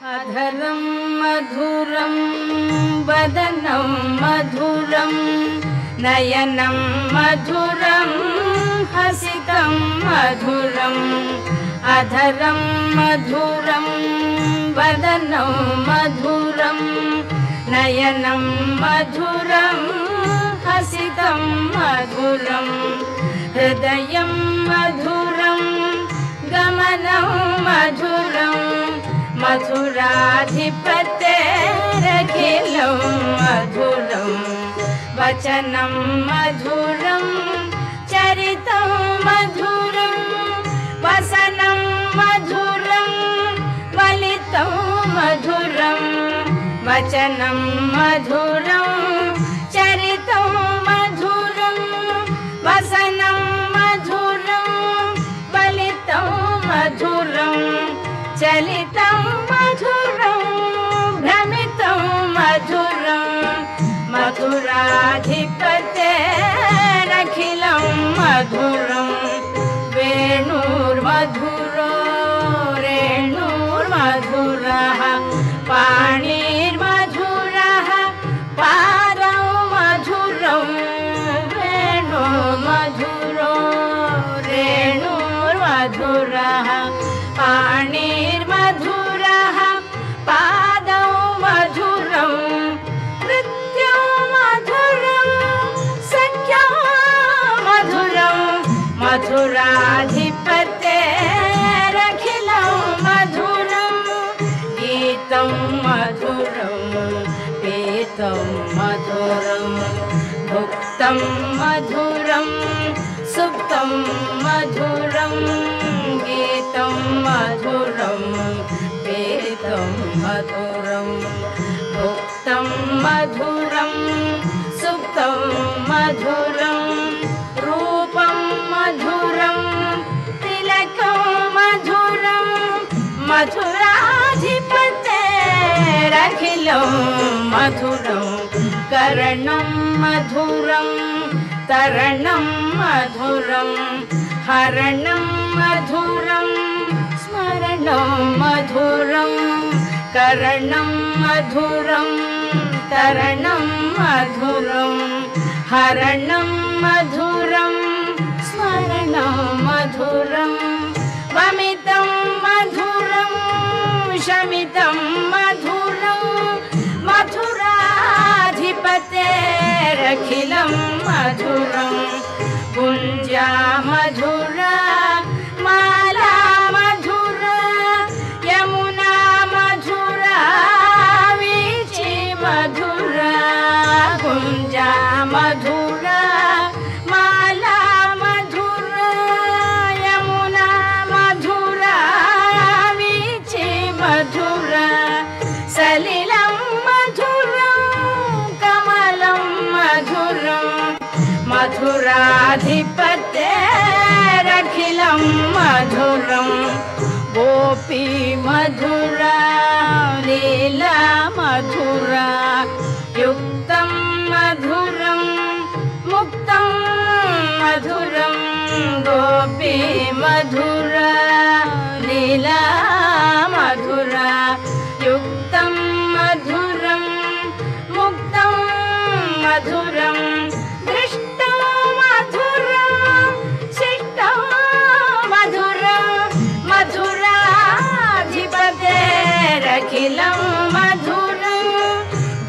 अधरं मधुरं वदनं मधुरं नयनं मधुरं हसितं मधुरम् अधरं मधुरं वदनं मधुरं नयनं मधुरं हसितं मधुरं हृदयं मधुरं गमनं मधुरं मधुराधिपतेरखिलं मधुरं वचनं मधुरं चरितं मधुरं वसनं मधुरं वलितं मधुरं वचनं मधुरं चरितं मधुरं वसनं मधुरं वलितं मधुरं चलितं मधुरं भ्रमितं मधुरं मधुराधिपतेरखिलं मधुरं वेणुर्मधुरो रेणुर्मधुरः पाणिर्मधुरः पादौ मधुरं वेणुर्मधुरो रेणुर्मधुरः पाणिर्मधुरः पादौ मधुरं नृत्यं मधुरं सख्यं मधुरं मधुराधिपतेरखिलं मधुरं गीतं मधुरं पीतं मधुरं भुक्तं मधुरं सुप्तं मधुरं गीतं मधुरं पीतं मधुरं भुक्तं मधुरं सुप्तं मधुरं रूपं मधुरं तिलकं मधुरं मधुराधिपतेरखिलं मधुरं कर्णं मधुरं तरणं मधुरं हरणं मधुरं स्मरणं मधुरं कर्णं मधुरं तरणं मधुरं हरणं मधुरं स्मरणं मधुरं वमितं मधुरं शमितं मधुरं मधुराधिपतेरखिलं मधुरं गुञ्जा मधुरा माला मधुरा यमुना मधुरा वीची मधुरा गुञ्जा मधुरा माला मधुरा यमुना मधुरा वीची मधुरा सलिलं मधुरं कमलं मधुरं मधुराधिपतेरखिलं मधुरं गोपी मधुरा लीला मधुरा युक्तं मधुरं मुक्तं मधुरं गोपी मधुरा लीला मधुरा युक्तं मधुरं मुक्तं मधुरं दृष्टं मधुरं शिष्टं मधुरं मधुराधिपतेरखिलं मधुरं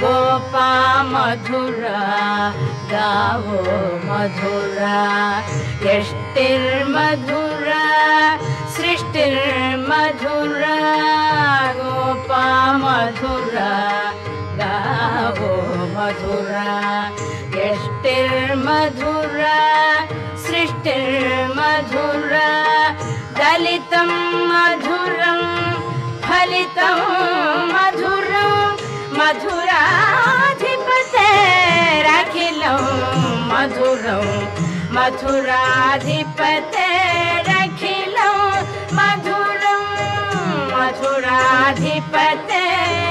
गोपा मधुरा गावो मधुरा यष्टिर्मधुरा सृष्टिर्मधुरा गोपा मधुरा गावो मधुरा यष्टिर्मधुरा सृष्टिर्मधुरा दलितं मधुरं फलितं मधुरं मधुराधिपतेरखिलं मधुरं मधुराधिपतेरखिलं मधुरं मधुराधिपतेरखिलं